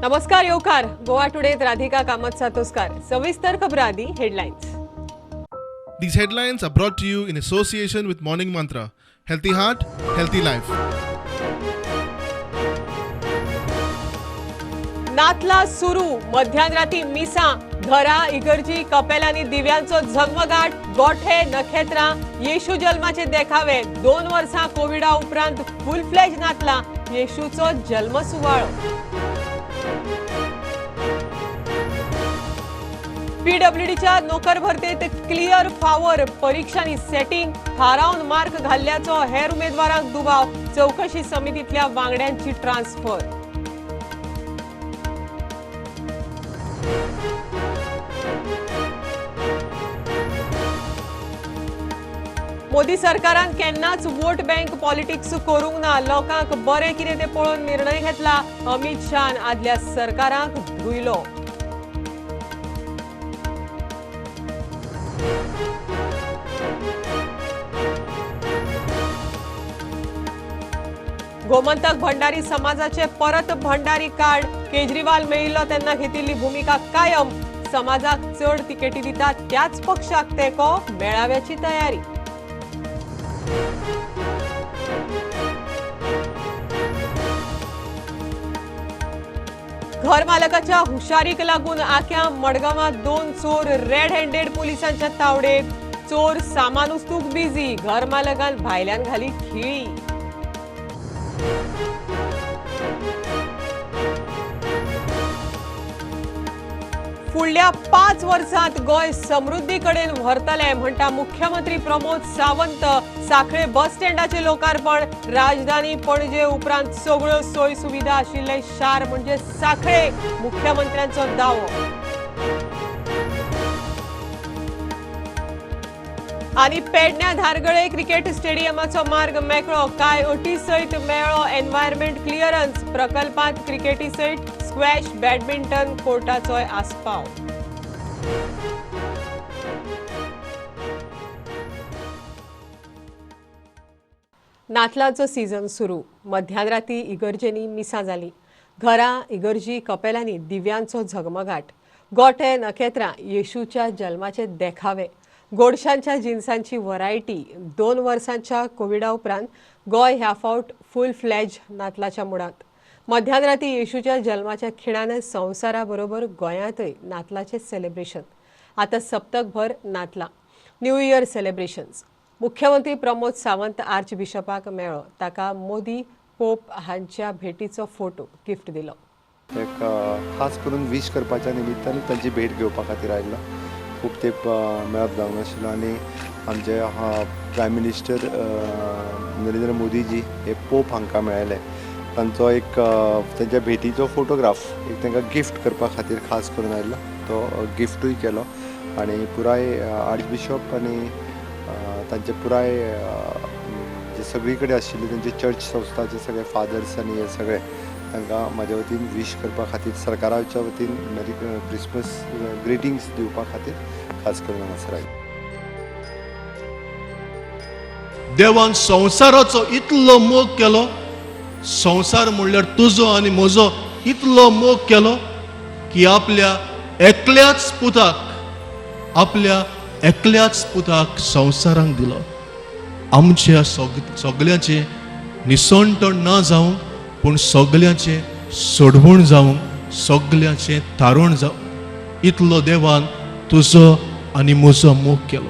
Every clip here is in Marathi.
नमस्कार येवकार गोवा टुडेत राधिका कामत सातोस्कार सविस्तर खबरां आदी headlines. These headlines are brought to you in association with Morning Mantra. Healthy heart, healthy life. नातला सुरू मध्यानराती मिसा घरा इगर्जी कपेलांनी दिव्यांचो झगमगाट गोठे नखेत्रां येशू जल्माचे देखावे 2 वर्सां कोविडा उपरांत फुल फ्लेज नातला येशूचो जल्म सुवाळो. पीडब्ल्यूडीच्या नोकर भरतेत क्लियर फावर परीक्षांनी सेटिंग थारावन मार्क घाल्ल्याचो हेर उमेदवारांक दुबाव चौकशी समितीतल्या वांगड्यांची ट्रान्सफर. मोदी सरकारान केन्नाच वोट बँक पॉलिटिक्स करूंक ना. लोकांक बरें कितें तें पळोवन निर्णय घेतला. अमित शाहान आदल्या सरकाराक धुयलो. गोमंतक भंडारी समाजाचे परत भंडारी कार्ड केजरीवाल मेळिल्लो तेन्ना घेतिल्ली भूमिका कायम. समाजाक चड तिकेटी दितात त्याच पक्षाक तेंको मेळाव्याची तयारी. घर मालकाच्या हुशारीक लागून आख्या मडगांवांत 2 चोर रेड हँडेड पुलिसांच्या तावडेत. चोर सामान उस्तूक बिझी. घर मालकान भायल्यान घाली खिळी. फुडल्या 5 वर्षांत गोय समृद्धी कडेन व्हरतले म्हणटा मुख्यमंत्री प्रमोद सावंत. साखळे बस स्टँडाचे लोकार्पण. राजधानी पणजे उपरांत सगळ्यो सोय सुविधा आशिल्ले शार म्हणजे साखळे मुख्यमंत्र्यांचो दावो. आनी पेडण्या धारगळे क्रिकेट स्टेडियमाचो मार्ग मेकळो. कांय अटी सयत मेळ्ळो एनवायरमेंट क्लियरन्स. प्रकल्पांत क्रिकेटी सयत स्क्वॅश बॅडमिंटन कोर्टाचोय आस्पाव. नातलांचो सीझन सुरू. मध्यानराती इगर्जेनी मिसां जाली. घरां इगर्जी कपेलांनी दिव्यांचो झगमगाट. गोठे नखेत्रां येशूच्या जल्माचे देखावे. गोडशांच्या जिन्सांची व्हरायटी. 2 वर्सांच्या कोविडा उपरांत गोय ह्या फावट फुल फ्लेज नातलाच्या मुडांत. मध्यानराती येशूच्या जल्माच्या खिणान संवसारा बरोबर गोंयांतय नातलाचे सेलिब्रेशन. आतां सप्तकभर नातलां. New year celebrations. मुख्यमंत्री प्रमोद सावंत आर्च बिशपाक मेळ्ळो. ताका मोदी पोप हांच्या भेटीचो फोटो गिफ्ट दिलो. एक खास करून विश करपाच्या निमित्तान तांची भेट घेवपा खातीर आयिल्लो. खूब तेंप मेळप जावंक नाशिल्लो आनी आमचे प्रायम मिनिस्टर नरेंद्र मोदीजी हे पोप हांकां मेळ्ळे. तांचो एक तांच्या भेटीचो फोटोग्राफ एक तांकां गिफ्ट करपा खातीर खास करून आयिल्लो. तो गिफ्टूय केलो आनी पुराय आर्च बिशप आनी तांचे पुराय जे सगळी कडेन आशिल्ले तांचे चर्च संस्थाचे सगळे फादर्स आनी हे सगळे तांकां म्हाज्या वतीन विश करपा खातीर सरकाराच्या वतीन मेरी क्रिसमस ग्रिटिंग्स दिवपा खातीर खास करून हांगासर आयिल्ले. देवान संवसाराचो इतलो मोग केलो. संवसार म्हणल्यार तुजो आनी म्हजो इतलो मोग केलो की आपल्या एकल्याच पुताक संवसाराक दिलो. आमच्या सगळ्यांचे निसंतण ना जावं पूण सगळ्यांचे सोडवण जावं सगळ्यांचे तारण जावं इतलो देवान तुजो आनी म्हजो मोग केलो.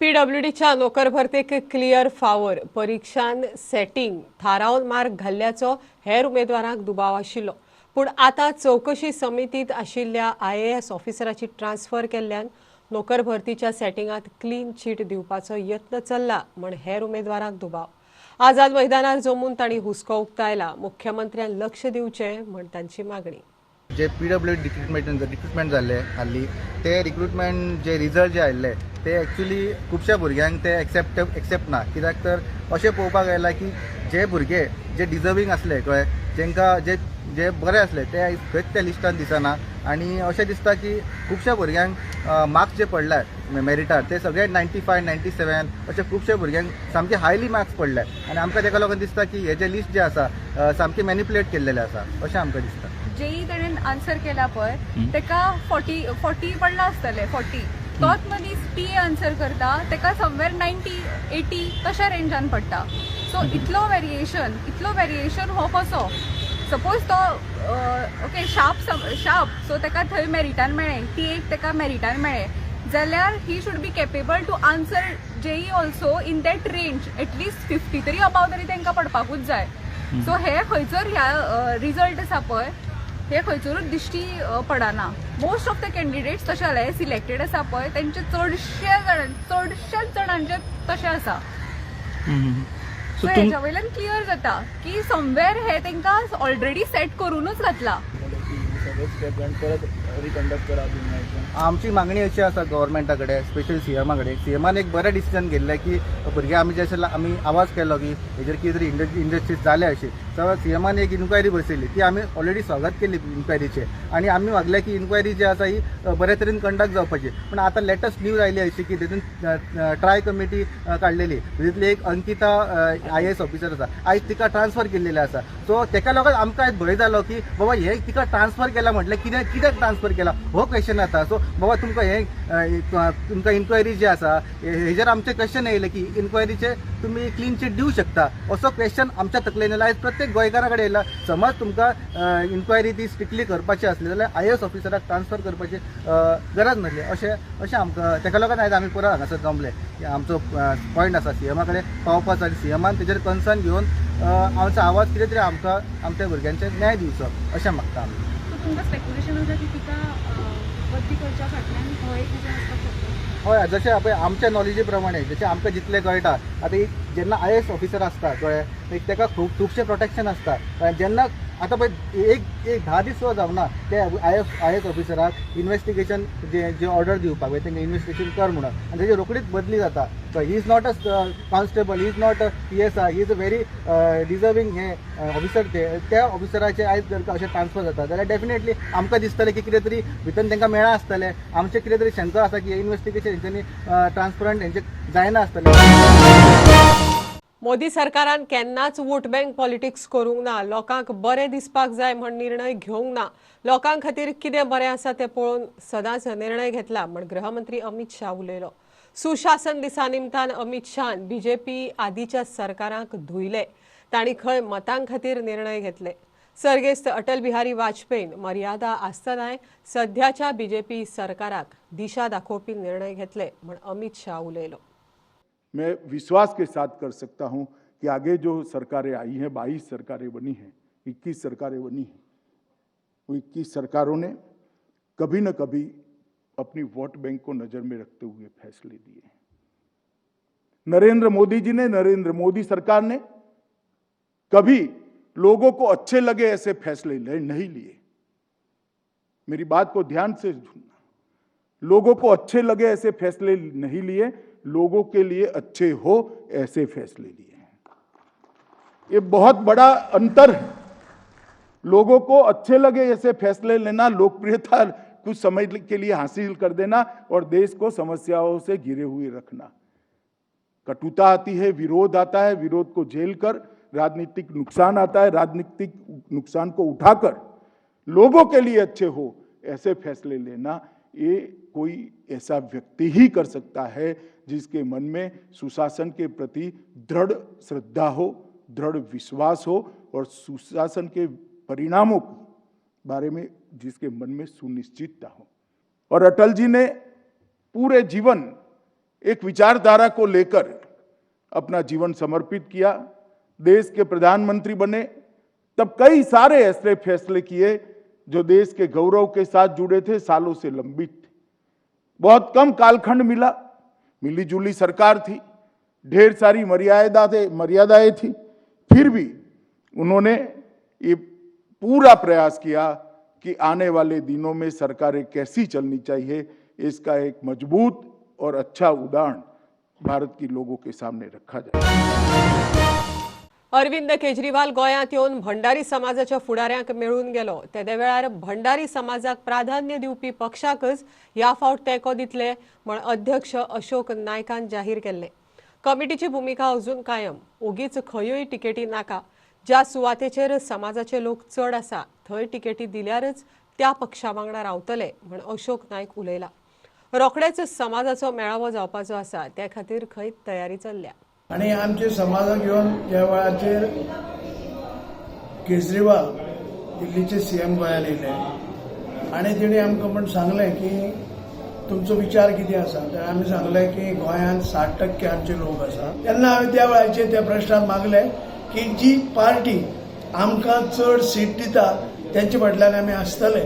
पीडब्ल्यूडीच्या नोकर भरतेक क्लियर फावर परीक्षांत सेटिंग थारावन मार्क घाल्ल्याचो हेर उमेदवारांक दुबाव आशिल्लो. पूण आतां चौकशी समितीत आशिल्ल्या IAS ऑफिसराची ट्रान्सफर केल्ल्यान नोकर भरतीच्या सेटिंगात क्लीन चीट दिवपाचो यत्न चल्ला म्हण हेर उमेदवारांक दुबाव. आझाद मैदानार जमून तांणी हुस्को उक्तायला मुख्यमंत्र्यान लक्ष दिवचें म्हण तांची मागणी. जे PWD रिक्रुटमेंट जाल्ले हाल्ली ते रिक्रुटमेंट जे रिजल्ट जे आयिल्ले ते एक्चुली खुबश्या भुरग्यांक ते एक्सेप्ट ना. कित्याक तर अशें पळोवपाक येयलां की जे भुरगे जे डिजर्विंग आसले कळ्ळें, जेंकां जे बरे आसले ते खंयच त्या लिस्टान दिसना. आनी अशें दिसता की खुबश्या भुरग्यांक मार्क्स जे पडल्यात मेरिटार ते सगळे 95, 97 अशे खुबशे भुरग्यांक सामके हायली मार्क्स पडले. आनी आमकां तेका लागून दिसता की हे जे लिस्ट जे आसा सामके मॅनिपुलेट केल्लेले आसा अशें आमकां दिसता. जेई ताणें आन्सर केला पळय तेका 40 पडला आसतले 40. तोच मनीस PA आन्सर करता तेका समवेर 90, 80 तशा रेंजान पडटा. सो इतलो वेरिएशन हो कसो? सपोज तो ओके शार्प सो तेका थंय मेरिटान मेळ्ळें, टी तेका मेरिटान मेळ्ळें जाल्यार he should be capable to answer JEE also in that range. At least 50 तरी अबाव तरी तांकां पडपाकूच जाय. सो हे खंयसर ह्या रिजल्ट आसा पळय हे खंयसरूच दिश्टी पडना. मोस्ट ऑफ द कॅन्डिडेट्स तशे जाले सिलेक्टेड आसा पळय तेंचे चडशेच जाणांचे तशें आसा. सो हेच्या वयल्यान क्लियर जाता की समवेर हे तांकां ऑलरेडी सेट करूनच घातला. आमची मागणी अशी आसा गव्हर्मेंटा कडेन, स्पेशल सीएमा कडेन. सीएमान एक बरें डिसिजन घेतलें की भुरगे आमी जशें आमी आवाज केलो की हेजेर कितें तरी इंडस्ट्रीज जाले अशें. तर सीएमान एक इन्क्वायरी बसयली ती आमी ऑलरेडी स्वागत केली इन्क्वायरीचे. आनी आमी मागले की इन्क्वायरी जी आसा ही बरे तरेन कंडक्ट जावपाची. पूण आतां लेटस्ट न्यूज आयली अशी की तितून ट्राय कमिटी काडलेली, तितूंतली एक अंकिता IAS ऑफिसर आसा, आयज तिका ट्रान्सफर केल्लेले आसा. सो तेका लागून आमकां आयज भंय जालो की बाबा हे तिका ट्रान्सफर केला म्हटल्यार कित्याक ट्रान्सफर केला हो क्वेश्चन येता. सो बाबा तुमकां इन्क्वायरी जी आसा हेजेर आमचे क्वेश्चन येयले की इन्क्वायरीचे तुमी क्लीन चीट दिवं शकता असो क्वेश्चन आमच्या तकलेन येयला. आयज प्रत्येक गोंयकारा कडेन येयला. समज तुमकां इन्क्वायरी ती स्ट्रिक्टली करपाची आसली जाल्यार IAS ऑफिसराक ट्रान्सफर करपाची गरज नासली अशें आमकां. तेका लागून आयज आमी परत हांगासर जमले की आमचो पॉयंट आसा सीएमा कडेन पावपाचो आनी सीएमान तेजेर कन्सर्न घेवन आमचो आवाज कितें तरी आमकां आमच्या भुरग्यांचे न्याय दिवचो अशें मागता आमी. तुमकां स्पेक्युलेशन आसा की तिका बदली करच्या फाटल्यान हो एक रिजन आसपाक शकता? हय, जशें पळय आमच्या नॉलेजी प्रमाणे जशें आमकां जितलें कळटा आतां जेन्ना IAS ऑफिसर आसता कळ्ळें तेका खुबशें प्रोटेक्शन आसता. जेन्ना आतां पळय एक 10 दीस सुद्दां जावना ते IAS ऑफिसराक इन्वेस्टिगेशन जे ऑर्डर दिवपाक पळय तेंकां इन्वेस्टिगेशन कर म्हणून आनी तेजी रोखडीच बदली जाता. He is not a constable, he is not a PSI, he is a very deserving हे ऑफिसर. त्या ऑफिसराचे आयज जर अशें ट्रान्सफर जाता जाल्यार डेफिनेटली आमकां दिसतलें की कितें तरी भितर तांकां मेळ्ळां आसतलें. आमचें कितें तरी शंका आसा की इन्वेस्टिगेशन हेंच्यांनी ट्रान्सपरंट हेंचें जायना आसतलें. मोदी सरकारान केन्नाच वोट बँक पॉलिटिक्स करूंक ना. लोकांक बरें दिसपाक जाय म्हण निर्णय घेवंक ना. लोकां खातीर कितें बरें आसा तें पळोवन सदांच निर्णय घेतला म्हण गृहमंत्री अमित शाह उलयलो. सुशासन दिसा निमतान अमित शाहान BJP आदींच्या सरकारांक धुयले. तांणी खंय मतां खातीर निर्णय घेतले. सर्गेस्त अटल बिहारी वाजपेयीन मर्यादा आसतनाय सध्याच्या BJP सरकाराक दिशा दाखोवपी निर्णय घेतले म्हण अमित शाह उलयलो. मैं विश्वास के साथ कर सकता हूं कि आगे जो सरकारें आई हैं, 22 सरकारें बनी हैं, 21 सरकारें बनी हैं, वो 21 सरकारों ने कभी न कभी अपनी वोट बैंक को नजर में रखते हुए फैसले दिए हैं. नरेंद्र मोदी जी ने, नरेंद्र मोदी सरकार ने कभी लोगों को अच्छे लगे ऐसे फैसले नहीं लिए. मेरी बात को ध्यान से सुनना. लोगों को अच्छे लगे ऐसे फैसले नहीं लिए, लोगों के लिए अच्छे हो ऐसे फैसले लिए हैं. ये बहुत बड़ा अंतर है. लोगों को अच्छे लगे ऐसे फैसले लेना, लोकप्रियता कुछ समय के लिए हासिल कर देना और देश को समस्याओं से घिरे हुए रखना. कटुता आती है, विरोध आता है, विरोध को झेल कर राजनीतिक नुकसान आता है, राजनीतिक नुकसान को उठाकर लोगों के लिए अच्छे हो ऐसे फैसले लेना ये कोई ऐसा व्यक्ति ही कर सकता है जिसके मन में सुशासन के प्रति दृढ़ श्रद्धा हो, दृढ़ विश्वास हो और सुशासन के परिणामों के बारे में जिसके मन में सुनिश्चितता हो. और अटल जी ने पूरे जीवन एक विचारधारा को लेकर अपना जीवन समर्पित किया. देश के प्रधानमंत्री बने तब कई सारे ऐसे फैसले किए जो देश के गौरव के साथ जुड़े थे, सालों से लंबित थे. बहुत कम कालखंड मिला, मिली जुली सरकार थी, ढेर सारी मर्यादाएं थी, फिर भी उन्होंने ये पूरा प्रयास किया कि आने वाले दिनों में सरकारें कैसी चलनी चाहिए, इसका एक मजबूत और अच्छा उदाहरण भारत के लोगों के सामने रखा जाए। अरविंद केजरीवाल गोंयांत येवन भंडारी समाजाच्या फुडाऱ्यांक मेळून गेलो तेदे वेळार भंडारी समाजाक प्राधान्य दिवपी पक्षाकच ह्या फावट तेंको दितले म्हण अध्यक्ष अशोक नायकान जाहीर केल्ले. कमिटीची भुमिका अजून कायम, ओगीच खंयूय टिकेटी नाका. ज्या सुवातेचेर समाजाचे लोक चड आसा थंय टिकेटी दिल्यारच त्या पक्षा वांगडा रावतले म्हण अशोक नायक उलयला. रोखडेच समाजाचो मेळावो जावपाचो आसा, त्या खातीर खंय तयारी चल्ल्या. आणि आमचे समाजाक घेवन ज्या वेळाचेर केजरीवाल दिल्लीचे सीएम गोंयांत येयले आणि तेणी आमकां पण सांगलें की तुमचो विचार कितें आसा, तर आमी सांगलें की गोंयांत 60% आमचे लोक आसा. तेन्ना हांवें त्या वेळाचेर त्या प्रश्नाक मागलें की जी पार्टी आमकां चड सीट दिता तेंचे फाटल्यान आमी आसतले.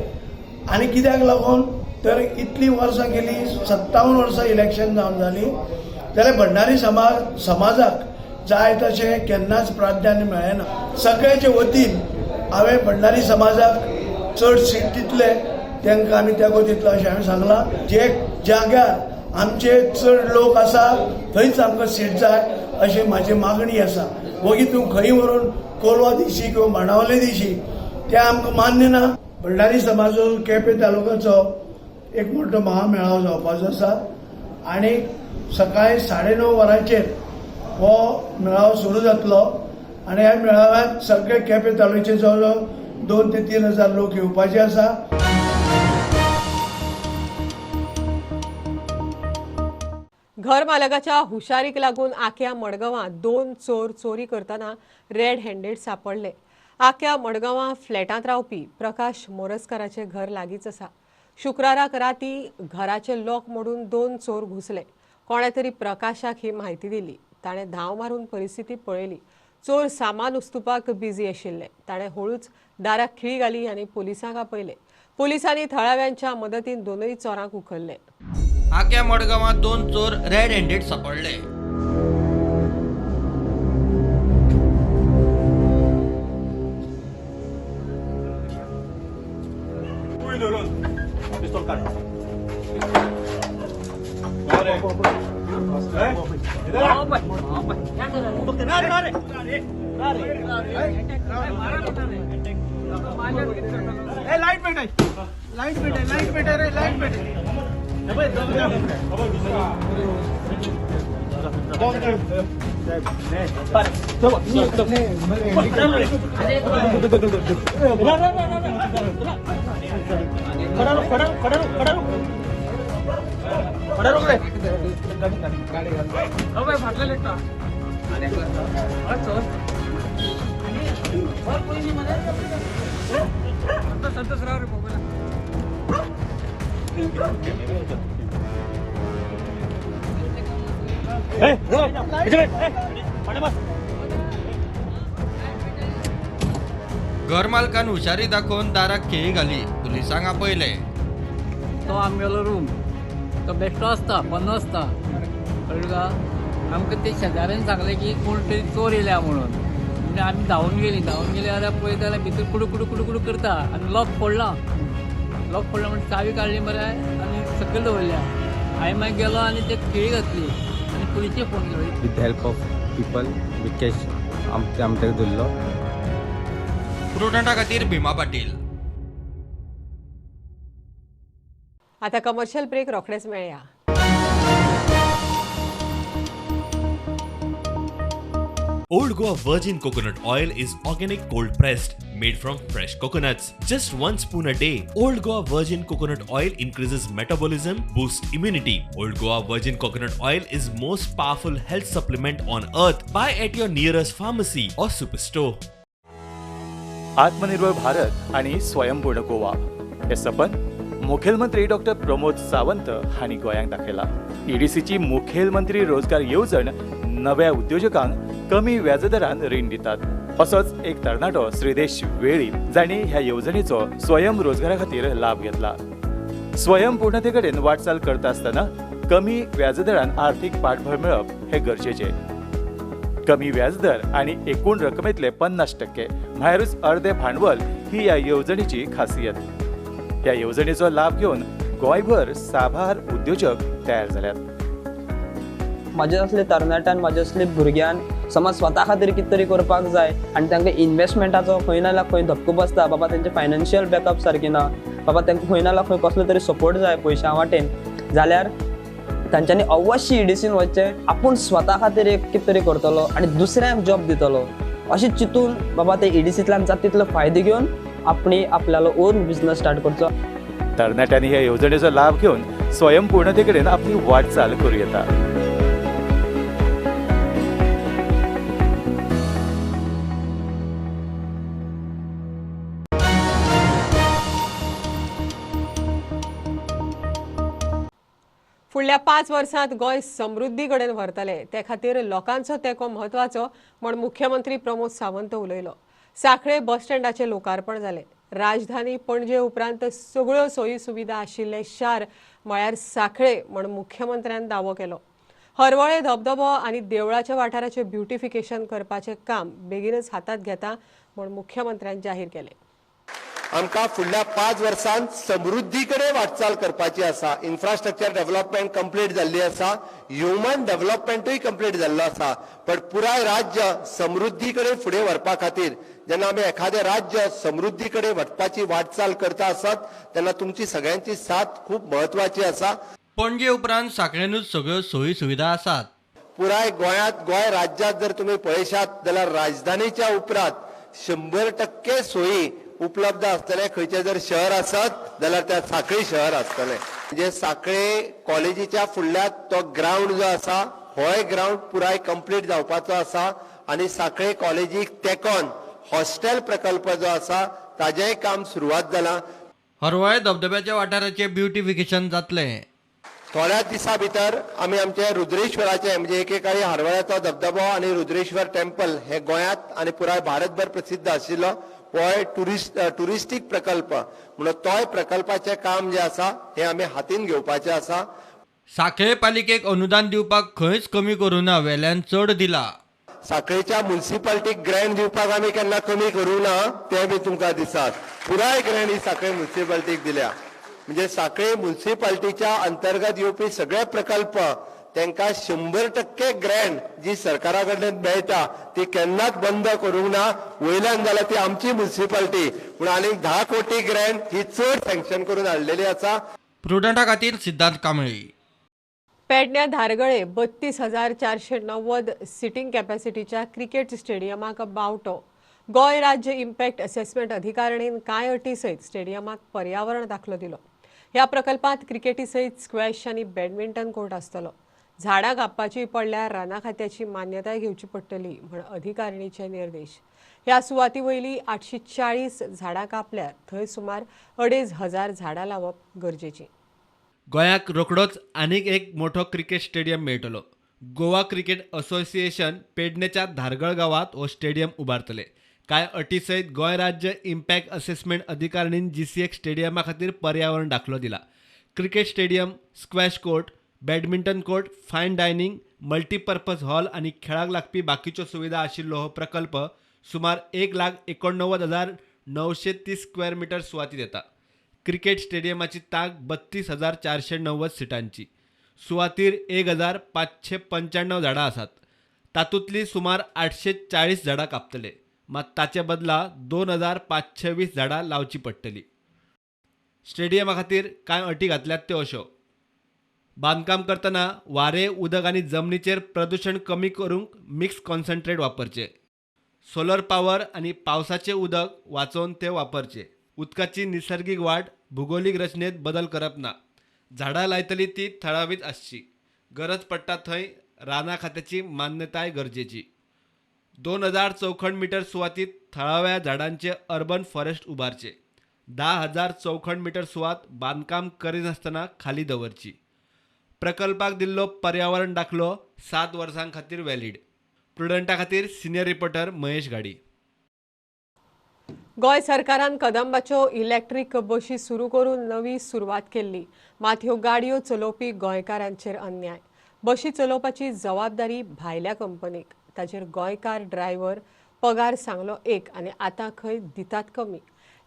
आनी कित्याक लागून तर इतलीं वर्सां गेलीं, 57 वर्सां इलेक्शन जावन जालीं, जाल्यार भंडारी समाजाक जाय तशें केन्नाच प्राधान्य मेळना. सगळ्याचे वतीन हांवें भंडारी समाजाक चड सीट दितले, तांकां आमी तेंको दितलो अशें हांवें सांगलां. जे जाग्यार आमचे चड लोक आसा थंयच आमकां सीट जाय अशी म्हाजी मागणी आसा. वगी तूं खंय व्हरून कोलवा दिशी किंवा बाणावले दिशी तें आमकां मान्य ना. भंडारी समाजाचो केपें तालुक्याचो एक मोठो महामेळावो जावपाचो आसा आनी सकाळी 9:30 वरांचेर हो मेळावो सुरू जातलो आनी ह्या मेळाव्यांत सगळे केपें तालुक्याचे जवळ जवळ 2,000 ते 3,000 लोक येवपाचे आसा. घर मालकाच्या हुशारीक लागून आख्या मडगांवां 2 चोर चोरी करतना रेड हँडेड सापडले. आख्या मडगांवां फ्लॅटांत रावपी प्रकाश मोरजकाराचें घर लागींच आसा. शुक्राराक राती घराचे लॉक मोडून 2 चोर घुसले. कोणे तरी प्रकाशाक ही म्हायती दिली. ताणें धांव मारून परिस्थिती पळयली. चोर सामान उस्तुपाक बिजी आशिल्ले. ताणें हळूच दाराक खिळी घाली आनी पुलिसांक आपयले. पुलिसांनी थळाव्यांच्या मदतीन 2 चोरांक उखल्ले. आख्या मडगांवांत 2 चोर रेड हँडेड सापडले. घर मालकान हुशारी दाखोवन दाराक खिळी घाली. पुलिसांक आपयले. तो आमगेलो रूम तो बेश्टो आसता, बंद आसता, कळ्ळें का. आमकां ते शेजाऱ्यान सांगलें की कोण तरी चोर येयल्या म्हणून. म्हणजे आमी धांवून गेली जाल्यार पळयता जाल्यार भितर कुडू कुडू कुडू कुडू करता आनी लॉक फोडला म्हणजे चावी काडली मरे आनी सकयल दवरल्या. हांवें मागीर गेलो आनी ते खिळी घातली आनी पुलिशेक फोन केलो. With help of people with cash आमच्याक धरलो. प्रुडंटा खातीर भीमा पाटील. आता कमर्शियल ब्रेक रोखडेच मेळया. Old Goa Virgin Coconut Oil is organic cold pressed, made from fresh coconuts. Just 1 spoon a day. Old Goa Virgin Coconut Oil increases metabolism, boosts immunity. Old Goa Virgin Coconut Oil is most powerful health supplement on earth. Buy at your nearest pharmacy or superstore. आत्मनिर्भर भारत आणि स्वयंपूर्ण गोवा हे सपन मुखेलमंत्री डॉक्टर प्रमोद सावंत हांणी गोंयांक दाखयला. ईडीसीची मुखेलमंत्री रोजगार येवजण नव्या उद्योजकांक कमी व्याजदरान रीण दितात. असोच एक तरणाटो श्रीदेश वेळी जांणी ह्या येवजणेचो स्वयं रोजगारा खातीर लाभ घेतला. स्वयंपूर्णते कडेन वाटचाल करता आसतना कमी व्याजदरान आर्थिक पाठबळ मेळप हे गरजेचे. कमी व्याजदर आणि एकूण रकमेतले 50% भायरूच अर्धे भांडवल ही या येवजणेची खासियत. या येवजणेचो लाभ घेऊन गोंयभर साबार उद्योजक तयार जाल्यात. माझे असले तरणाट्यान माझे असले भुरग्यान समज स्वता खातीर कितें तरी करपाक जाय आनी तांकां इन्वेस्टमेंटाचो खंय ना जाल्यार खंय धक्को बसता, बाबा तेंचे फायनान्शियल बॅकअप सारकी ना, बाबा तांकां खंय ना जाल्यार खंय कसलो तरी सपोर्ट जाय पयशा वाटेन, जाल्यार तांच्यांनी अवश्य ईडीसीन वचचें. आपूण स्वता खातीर एक कितें तरी करतलो आनी दुसऱ्यांक जॉब दितलो अशें चिंतून बाबा ते ईडीसींतल्यान जाता तितलो फायदो घेवन आपणी आपल्यालो ओन बिझनस स्टार्ट करचो. तरणाट्यांनी ह्या येवजणेचो लाभ घेऊन स्वयंपूर्णते कडेन आपली वाटचाल करूं येता. फुडल्या 5 वर्सांत गोंय समृद्धी कडेन व्हरतले ते खातीर लोकांचो तेंको म्हत्वाचो म्हण मुख्यमंत्री प्रमोद सावंत उलयलो. सांखळे बस स्टँडाचें लोकार्पण जालें. राजधानी पणजे उपरांत सगळ्यो सोयी सुविधा आशिल्लें शार म्हळ्यार सांखळे म्हण मुख्यमंत्र्यान दावो केलो. हरवळे धबधबो आनी देवळाच्या वाठाराचें ब्युटिफिकेशन करपाचें काम बेगीनच हातांत घेता म्हण मुख्यमंत्र्यान जाहीर केलें. आमकां फुडल्या 5 वर्सांत समृद्धी कडेन वाटचाल करपाची आसा. इन्फ्रास्ट्रक्चर डेव्हलपमेंट कंप्लीट जाल्ली आसा, ह्युमन डेव्हलपमेंटूय कंप्लीट जाल्लो आसा, पण पुराय राज्य समृद्धी कडेन फुडें व्हरपा खातीर जेन्ना आमी एखादें राज्य समृद्धी कडेन वचपाची वाटचाल करता आसत तेन्ना तुमची सगळ्यांची साथ खूब म्हत्वाची आसा. पणजे उपरांत सांखळेनूच सगळ्यो सोयी सुविधा आसात. पुराय गोंय राज्यांत जर तुमी पळयशात जाल्यार राजधानीच्या उपरांत 100% सोयी उपलब्ध असलेले खंयचे जर शहर आसत जाल्यार त्या सांखळी शहर आसतलें. म्हणजे सांखळे कॉलेजीच्या फुडल्या तो ग्राउंड जो आसा होय ग्राउंड पुराय कंप्लीट जावपाचो आसा आनी सांखळे कॉलेजीक तेकोन हॉस्टेल प्रकल्प जो आसा ताजेंय काम सुरवात जालां. हरवळे धबधब्याच्या वाठाराचें ब्युटिफिकेशन जातलें. थोड्या दिसा भितर आमी आमचे रुद्रेश्वराचे म्हणजे एकेकाळी हरवळ्याचो धबधबो आनी रुद्रेश्वर टेम्पल हे गोंयांत आनी पुराय भारतभर प्रसिद्ध आशिल्लो होय टुरिस्टीक प्रकल्प म्हणून तोय प्रकल्पाचें काम जें आसा हें आमी हातीन घेवपाचें आसा. सांखळे पालिकेक अनुदान दिवपाक खंयच कमी करूं ना, वेल्यान चड दिला. सांखळेच्या म्युन्सिपाल्टीक ग्रँट दिवपाक आमी केन्ना कमी करूं ना तें बी तुमकां दिसात. पुराय ग्रँट ही सांखळे म्युन्सिपाल्टीक दिल्या. म्हणजे सांखळे म्युन्सिपाल्टीच्या अंतर्गत येवपी सगळे प्रकल्प तांकां 100% ग्रँट जी सरकारा कडल्यान मेळटा ती केन्नाच बंद करूंक ना. वयल्यान जाल्यार ती आमची म्युन्सिपाल्टी पूण आनीक 10 कोटी ग्रँट ही चड सँक्शन करून हाडलेली आसा. प्रुडंटा खातीर सिद्धांत कांबळे. पेडण्या धारगळे 32,490 सिटींग कॅपॅसिटीच्या क्रिकेट स्टेडियमाक बावटो. गोंय राज्य इम्पॅक्ट असेसमेंट अधिकारिणीन कांय अटी सयत स्टेडियमाक पर्यावरण दाखलो दिलो. ह्या प्रकल्पांत क्रिकेटी सयत स्क्वॅश आनी बॅडमिंटन कोर्ट आसतलो. झाडां कापपाची पडल्यार राना खात्याची मान्यताय घेवची पडटली म्हण अधिकारिणीचे निर्देश. ह्या सुवाती वयली 840 झाडां कापल्यार थंय सुमार 2,500 झाडां लावप गरजेची. गोंयाक रोखडोच आनीक एक मोठो क्रिकेट स्टेडियम मेळटलो. गोवा क्रिकेट असोसिएशन पेडणेच्या धारगळ गांवांत हो स्टेडियम उबारतले. कांय अटी सयत गोंय राज्य इम्पॅक्ट असेसमेंट अधिकारिणीन GCX स्टेडियमा खातीर पर्यावरण दाखलो दिला. Cricket stadium, squash court, badminton court, फायन डायनिंग, मल्टीपर्पज हॉल आनी खेळाक लागपी बाकीच्यो सुविधा आशिल्लो हो प्रकल्प सुमार 1,89,930 स्क्वेअर मीटर सुवातीत येता. क्रिकेट स्टेडियमाची तांक 32,490 सिटांची. सुवातीर 1,595 झाडां आसात. तातूंतली सुमार 840 झाडां कापतले. मात ताचे बदला 2,520 झाडां लावची पडटली. स्टेडियमा खातीर कांय अटी घातल्यात त्यो अश्यो. बांदकाम करतना वारे, उदक आनी जमनीचेर प्रदूषण कमी करूंक मिक्स कॉन्सन्ट्रेट वापरचे. सोलर पावर आनी पावसाचें उदक वाचोवन ते वापरचे. उदकाची निसर्गीक वाड, भूगोलीक रचनेत बदल करप ना. झाडां लायतली ती थळावीच आसची. गरज पडटा थंय राना खात्याची मान्यताय गरजेची. 2,000 चौखण मीटर सुवातीत थळाव्या झाडांचे अर्बन फॉरेस्ट उबारचे. 10,000 चौखण मीटर सुवात बांदकाम करिनासतना खाली दवरची. प्रकल्पाक दिल्लो पर्यावरण दाखलो 7 वर्सां खातीर वॅलीड. प्रुडंटा खातीर सिनियर रिपोर्टर महेश गाडी. गोंय सरकारान कदंबाच्यो इलेक्ट्रीक बशी सुरू करून नवी सुरवात केल्ली, मात ह्यो गाडयो चलोवपी गोंयकारांचेर अन्याय. बशी चलोवपाची जबाबदारी भायल्या कंपनीक. ताचेर गोंयकार ड्रायव्हर पगार सांगलो एक आनी आतां खंय दितात कमी.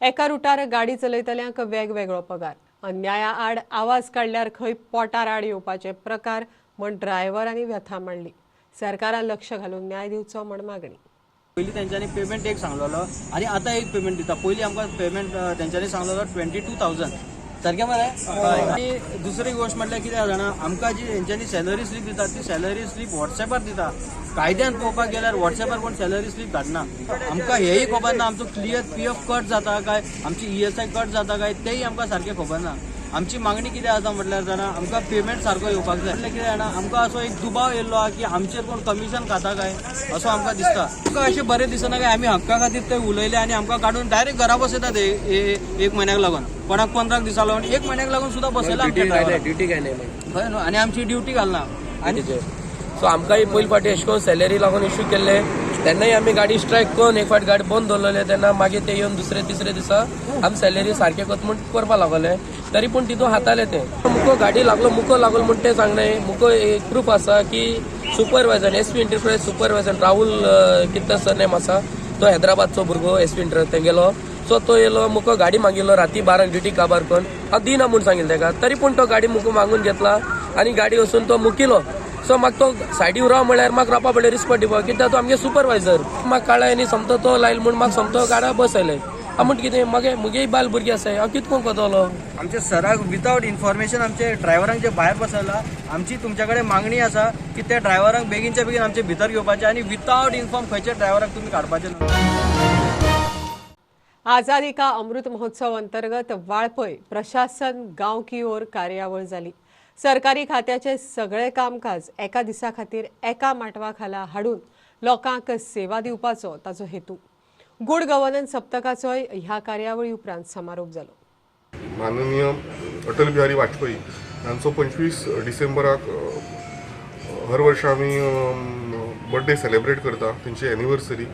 एका रुटार गाडी चलयतल्यांक वेगवेगळो पगार. अन्याया आड आवाज काडल्यार खंय पोटार आड येवपाचे प्रकार म्हण ड्रायव्हरांनी व्यथा मांडली. सरकारान लक्ष घालून न्याय दिवचो म्हण मागणी. पयलीं तेंच्यांनी पेमेंट एक सांगलेलो आनी आतां एक पेमेंट दिता. पयलीं आमकां पेमेंट तेंच्यांनी सांगलेलो 22,000 सारकें मरे. आनी दुसरी गोश्ट म्हटल्यार कितें जाणा, आमकां जी हेंच्यांनी सॅलरी स्लीप दिता ती सॅलरी स्लीप वॉट्सॅपार दिता. कायद्यान पळोवपाक गेल्यार वॉट्सॅपार कोण सॅलरी स्लीप धाडना. आमकां हेंय खबर ना आमचो क्लियर PF कट जाता काय, आमची ESI कट जाता काय, तेंय आमकां सारकें खबर ना. आमची मागणी कितें आसा म्हटल्यार जाणा, आमकां पेमेंट सारको येवपाक जाय. म्हटल्यार कितें जाणा, आमकां असो एक दुबाव येयल्लो आहा की आमचेर कोण कमिशन खाता काय असो आमकां दिसता. आमकां अशें बरें दिसना काय आमी हक्का खातीर ते उलयले आनी आमकां काडून डायरेक्ट घरा बसयतात एक म्हयन्याक लागून. कोणाक 15 दिसा लागून, एक म्हयन्याक लागून सुद्दां बसयला ड्युटी घायले हय न्हू. आनी आमची ड्युटी घालना. आनी सो आमकांय पयलीं फावटी अशें करून सॅलरी लागून इश्यू केल्ले, तेन्नाय आमी गाडी स्ट्रायक करून एक फावट गाडी बंद दवरलेले. तेन्ना मागीर ते येवन दुसरे तिसरे दिसा आमी सॅलरी सारकें करता म्हूण करपाक लागले. तरी पूण तितून हाताले ते मुको गाडी लागलो, मुको लागलो म्हूण ते सांगले. मुको एक प्रूफ आसा की supervisor SP enterprise supervisor Rahul कितें सरनेम आसा, तो हैदराबादचो भुरगो SP एंटरप्रायज थंय गेलो. सो तो येयलो, मुको गाडी मागिल्लो राती 12 ड्युटी काबार करून. हांव दिना म्हूण सांगिल्लें तेका. तरी पूण तो गाडी मुको मागून घेतला आनी गाडी वचून तो मुकिलो. सो म्हाका तो सायडीर राव म्हळ्यार म्हाका रावपा पडलें रिस्पॉट दिवपाक. कित्याक तो आमगे सुपरवायझर. म्हाका काळ्ळें आनी समतो तो लायल म्हूण म्हाका समतो गाडा बसयले. हांव म्हणटा कितें मुगे बाल भुरगीं आसाय, हांव कितको कोतलो. आमचे सराक विदाउट इन्फॉर्मेशन आमचे ड्रायव्हरांक जे भायर बसयला. आमची तुमच्या कडेन मागणी आसा की त्या ड्रायव्हरांक बेगीनच्या बेगीन आमचे भितर घेवपाचे आनी विदाउट इन्फॉर्म खंयच्या ड्रायव्हराक तुमी काडपाचे ना. आझादी का अमृत महोत्सव अंतर्गत वाळपय प्रशासन गांव की ओर कार्यावळ जाली. सरकारी खात्याचे सगळे कामकाज एका दिसा खातीर एका माटवा खाला हाडून लोकांक सेवा दिवपाचो ताचो हेतू. गुड गव्हर्नन्स सप्तकाचोय ह्या कार्यावळी उपरांत समारोप जालो. माननीय अटल बिहारी वाजपेयी हांचो 25 डिसेंबराक हर वर्सा आमी बर्थडे सेलिब्रेट करता, तेंची एनिवर्सरी.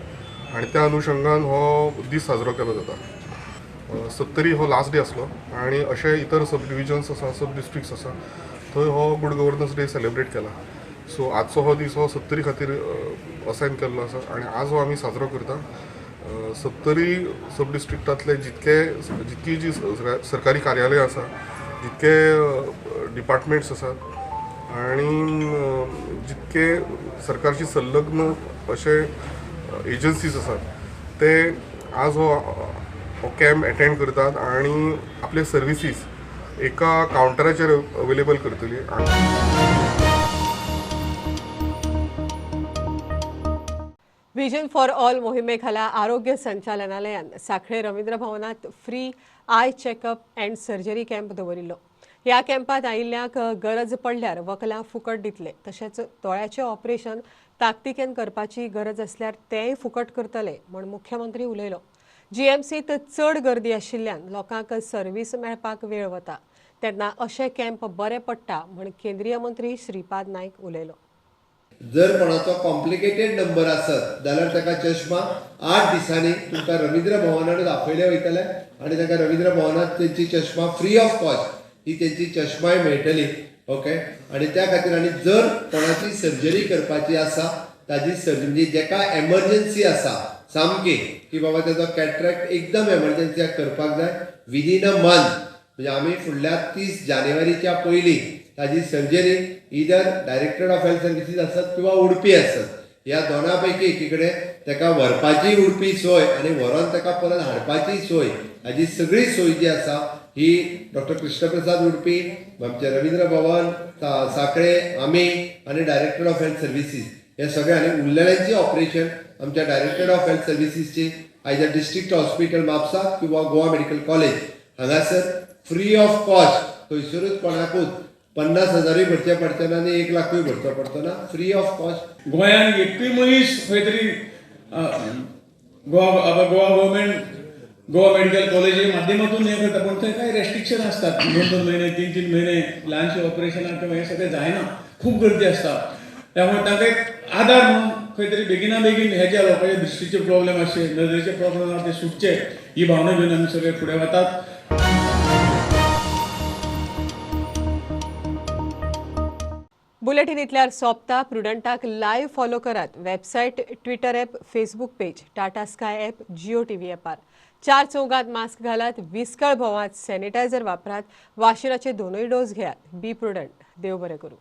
आनी त्या अनुशंगान हो दीस साजरो केलो जाता. 70 हो लास्ट डे आसलो आनी अशे इतर सब डिविजन्स आसा, सब डिस्ट्रिक्ट्स आसा, थंय हो गुड गव्हर्नन्स डे सेलिब्रेट केला. सो आजचो हो दीस हो 70 खातीर असायन केल्लो आसा आनी आज हो आमी साजरो करता. 70 सब डिस्ट्रिक्टांतले जितकी जी सरकारी कार्यालयां आसा, जितके डिपार्टमेंट्स आसात आनी जितके सरकारची संलग्न अशे एजन्सीज आसात, ते आज हो कॅम्प एटेंड करतात आनी आपले सर्विसीस एका कावंटराचेर अवेलेबल करतली. व्हिजन फॉर ऑल मोहिमेखाला आरोग्य संचालनालयान सांखळे रवींद्र भवनात free I checkup and surgery camp दवरिल्लो. ह्या कॅम्पात आयिल्ल्यांक गरज पडल्यार वखलां फुकट दितले. तशेंच दोळ्याचें ऑपरेशन ताकतिकेन करपाची गरज असल्यार तेंय फुकट करतले म्हण मुख्यमंत्री उलयलो. GMCत चड गर्दी आशिल्ल्यान लोकांक सर्व्हिस मेळपाक वेळ वता, तेन्ना अशे कॅम्प बरे पडटा म्हण केंद्रीय मंत्री श्रीपाद नायक उलयलो. जर कोणाचो कॉम्प्लिकेटेड नंबर आसत जाल्यार ताका चश्मा 8 दिसांनी तुमकां रवींद्र भवनान दाखयले वयतले आनी ताका रवींद्र भवनात तेंची चश्मा फ्री ऑफ कॉस्ट ही तेंची चश्माय मेळटली. ओके. आनी त्या खातीर आनी जर कोणाची सर्जरी करपाची आसा, ताजी सर्जरी म्हणजे जेका एमर्जन्सी आसा सामकी की बाबा तेजो कॅट्रॅक्ट एकदम एमर्जन्सीक करपाक जाय विदीन अ मंथ, म्हणजे आमी फुडल्या 30 जानेवारीच्या पयलीं ताजी surgery either director of health services आसत किंवा उडपी आसत, ह्या दोना पैकी एकी कडेन ताका व्हरपाची उडपी सोय आनी व्हरोन ताका परत हाडपाची सोय, हाजी सगळी सोय जी आसा ही डॉक्टर कृष्णप्रसाद उडपी, आमचे रवींद्र भवन, सांखळे, आमी आनी डायरेक्टर ऑफ हेल्थ सर्विसीस हे सगळे आनी उरलेल्यांची ऑपरेशन आमच्या डायरेक्टर ऑफ हेल्थ सर्विसीसची आयदर डिस्ट्रिक्ट हॉस्पिटल म्हापसा किंवा गोवा मेडिकल कॉलेज हांगासर फ्री ऑफ कॉस्ट, थंयसरूच कोणाकूच 50,000 भरचे पडचे ना आनी 1 लाखूय भरचो पडचो ना, फ्री ऑफ कॉस्ट. गोंयांत एकूय मनीस खंय तरी गोवा गव्हर्मेंट गोवा मेडिकल कॉलेजी माध्यमातून हे करता, पण थंय काही रेस्ट्रिक्शन असतात. 2-2 महिने 3-3 महिने ल्हानशे ऑपरेशनाक किंवा हे सगळें जायना, खूप गर्दी आसता. त्यामुळे तांकां एक आधार म्हणून खंय तरी बेगिना बेगीन हे जे लोकांचे दृश्टीचे प्रॉब्लेम असे नजरेचे प्रॉब्लेम आहा ते सुटचे ही भावना घेऊन आम्ही सगळे फुडें वतात. बुलेटिन इतल्यार सोंपता. प्रुडंटाक लायव्ह फॉलो करात. Website, Twitter app, Facebook page, Tata Sky app, Jio TV ॲपार. 4 चौगात मास्क घालात, विस्कळ भोंवात, सॅनिटायझर वापरात, वाशिनाचे 2 डोस घेयात. बी प्रुडंट. देव बरें करूं.